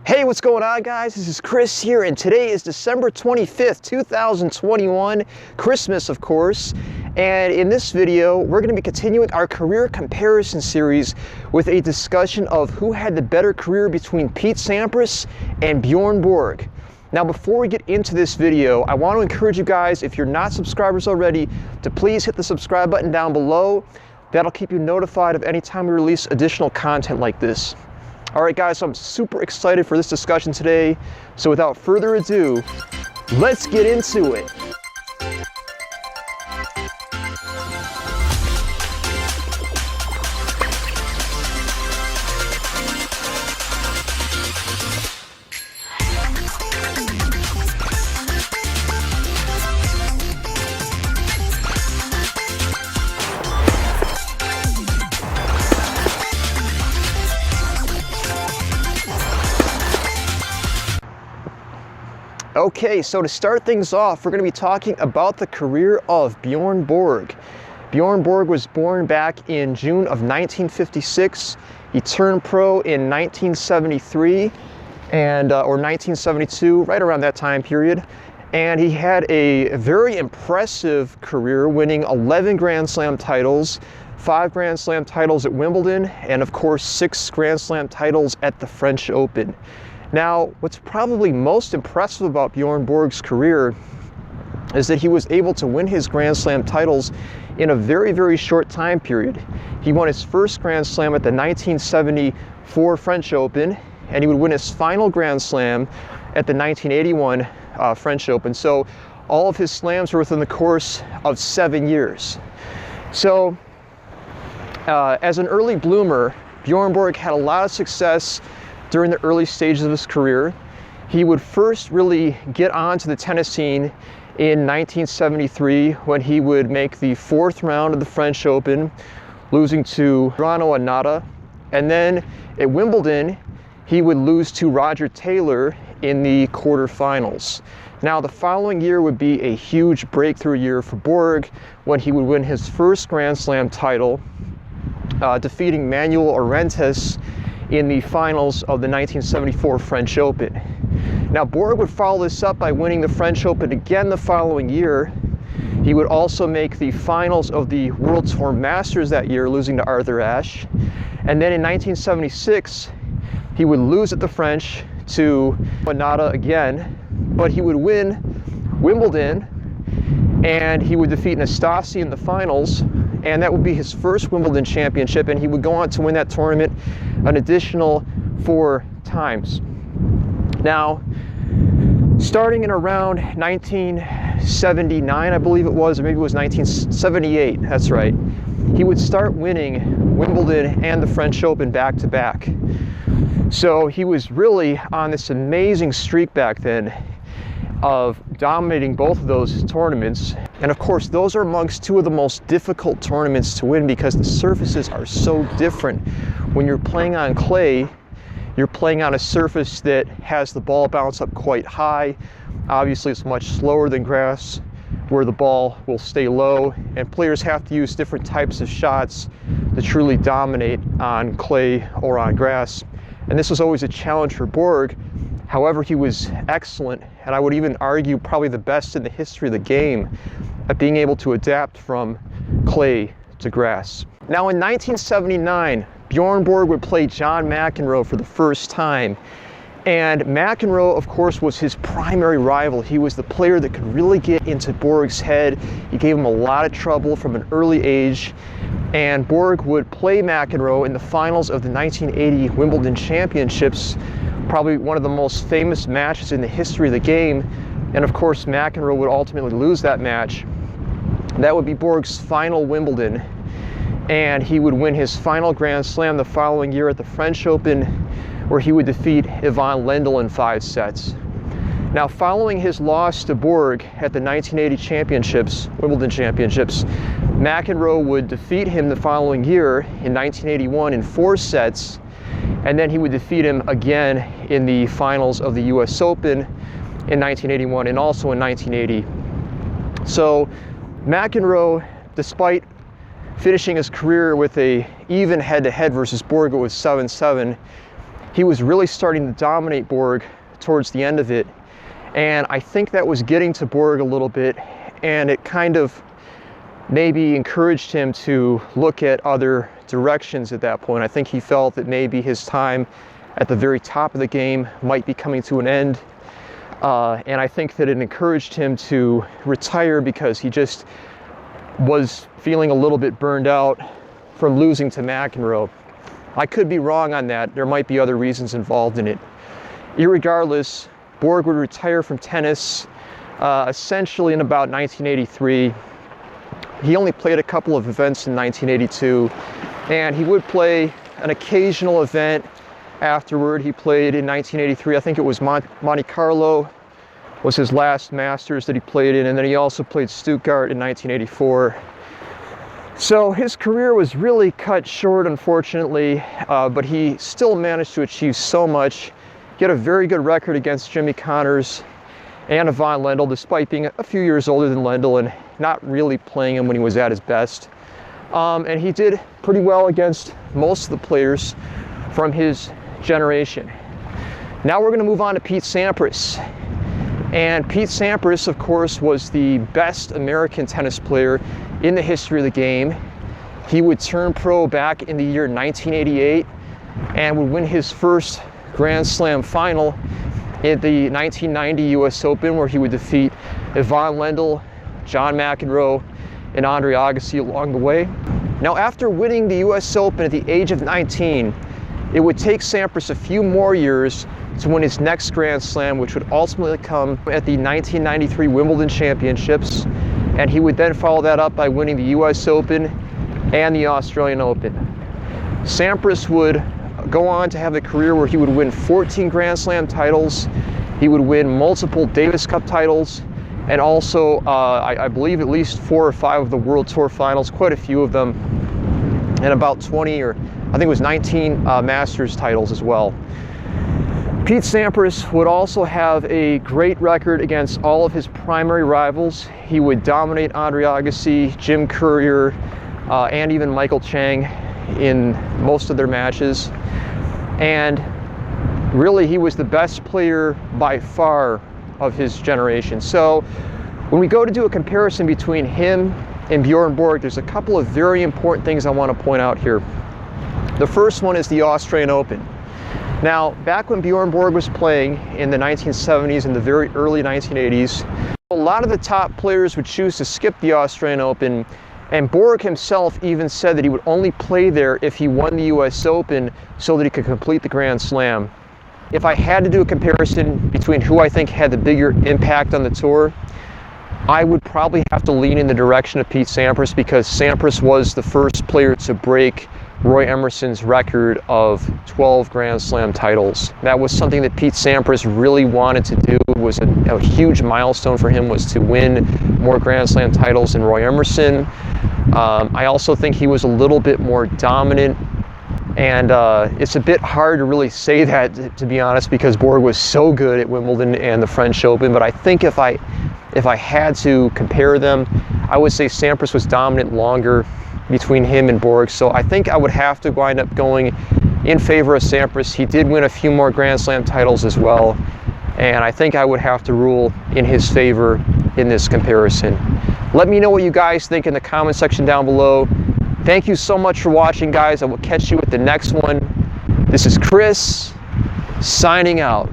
Hey, what's going on, guys? This is Chris here, and today is December 25th, 2021, Christmas, of course. And in this video, we're going to be continuing our career comparison series with a discussion of who had the better career between Pete Sampras and Bjorn Borg. Now, before we get into this video, I want to encourage you guys, if you're not subscribers already, to please hit the subscribe button down below. That'll keep you notified of any time we release additional content like this. All right, guys, so I'm super excited for this discussion today. So without further ado, let's get into it. Okay, so to start things off, we're going to be talking about the career of Bjorn Borg. Bjorn Borg was born back in June of 1956. He turned pro in 1973 or 1972, right around that time period. And he had a very impressive career, winning 11 Grand Slam titles, 5 Grand Slam titles at Wimbledon, and of course 6 Grand Slam titles at the French Open. Now, what's probably most impressive about Bjorn Borg's career is that he was able to win his Grand Slam titles in a very, very short time period. He won his first Grand Slam at the 1974 French Open, and he would win his final Grand Slam at the 1981 French Open. So all of his slams were within the course of 7 years. So as an early bloomer, Bjorn Borg had a lot of success during the early stages of his career. He would first really get onto the tennis scene in 1973 when he would make the 4th round of the French Open, losing to Nada. And then at Wimbledon, he would lose to Roger Taylor in the quarterfinals. Now, the following year would be a huge breakthrough year for Borg when he would win his first Grand Slam title, defeating Manuel Orentes in the finals of the 1974 French Open. Now, Borg would follow this up by winning the French Open again the following year. He would also make the finals of the World Tour Masters that year, losing to Arthur Ashe. And then in 1976, he would lose at the French to Nada again, but he would win Wimbledon, and he would defeat Nastase in the finals, and that would be his first Wimbledon championship, and he would go on to win that tournament an additional 4 times. Now, starting in around 1979, I believe it was, or maybe it was 1978, that's right, he would start winning Wimbledon and the French Open back-to-back. So he was really on this amazing streak back then of dominating both of those tournaments. And of course, those are amongst 2 of the most difficult tournaments to win because the surfaces are so different. When you're playing on clay, you're playing on a surface that has the ball bounce up quite high. Obviously, it's much slower than grass, where the ball will stay low, and players have to use different types of shots to truly dominate on clay or on grass. And this was always a challenge for Borg. However, he was excellent, and I would even argue probably the best in the history of the game at being able to adapt from clay to grass. Now, in 1979, Bjorn Borg would play John McEnroe for the first time. And McEnroe, of course, was his primary rival. He was the player that could really get into Borg's head. He gave him a lot of trouble from an early age. And Borg would play McEnroe in the finals of the 1980 Wimbledon Championships, probably one of the most famous matches in the history of the game. And of course, McEnroe would ultimately lose that match. That would be Borg's final Wimbledon. And he would win his final Grand Slam the following year at the French Open, where he would defeat Ivan Lendl in 5 sets. Now, following his loss to Borg at the 1980 championships, Wimbledon Championships, McEnroe would defeat him the following year in 1981 in 4 sets, and then he would defeat him again in the finals of the US Open in 1981 and also in 1980. So McEnroe, despite finishing his career with a even head-to-head versus Borg, it was 7-7, he was really starting to dominate Borg towards the end of it. And I think that was getting to Borg a little bit, and it kind of maybe encouraged him to look at other directions at that point. I think he felt that maybe his time at the very top of the game might be coming to an end. And I think that it encouraged him to retire because he just was feeling a little bit burned out from losing to McEnroe. I could be wrong on that. There might be other reasons involved in it. Irregardless, Borg would retire from tennis essentially in about 1983. He only played a couple of events in 1982, and he would play an occasional event afterward. He played in 1983, I think it was Monte Carlo was his last Masters that he played in, and then he also played Stuttgart in 1984. So his career was really cut short, unfortunately, but he still managed to achieve so much. He had a very good record against Jimmy Connors and Ivan Lendl, despite being a few years older than Lendl and not really playing him when he was at his best. And he did pretty well against most of the players from his generation. Now we're going to move on to Pete Sampras. And Pete Sampras, of course, was the best American tennis player in the history of the game. He would turn pro back in the year 1988 and would win his first Grand Slam final at the 1990 US Open, where he would defeat Ivan Lendl, John McEnroe, and Andre Agassi along the way. Now, after winning the US Open at the age of 19, it would take Sampras a few more years to win his next Grand Slam, which would ultimately come at the 1993 Wimbledon Championships, and he would then follow that up by winning the US Open and the Australian Open. Sampras would go on to have a career where he would win 14 Grand Slam titles, he would win multiple Davis Cup titles, and also I believe at least 4 or 5 of the World Tour finals, quite a few of them, and about 20 or I think it was 19 Masters titles as well. Pete Sampras would also have a great record against all of his primary rivals. He would dominate Andre Agassi, Jim Courier, and even Michael Chang in most of their matches. And really, he was the best player by far of his generation. So when we go to do a comparison between him and Bjorn Borg, there's a couple of very important things I want to point out here. The first one is the Australian Open. Now, back when Bjorn Borg was playing in the 1970s and the very early 1980s, a lot of the top players would choose to skip the Australian Open, and Borg himself even said that he would only play there if he won the US Open so that he could complete the Grand Slam. If I had to do a comparison between who I think had the bigger impact on the tour, I would probably have to lean in the direction of Pete Sampras, because Sampras was the first player to break Roy Emerson's record of 12 Grand Slam titles. That was something that Pete Sampras really wanted to do. It was a huge milestone for him, was to win more Grand Slam titles than Roy Emerson. I also think he was a little bit more dominant, and it's a bit hard to really say that, to be honest, because Borg was so good at Wimbledon and the French Open. But I think if I had to compare them, I would say Sampras was dominant longer between him and Borg. So I think I would have to wind up going in favor of Sampras. He did win a few more Grand Slam titles as well, and I think I would have to rule in his favor in this comparison. Let me know what you guys think in the comment section down below. Thank you so much for watching, guys. I will catch you at the next one. This is Chris, signing out.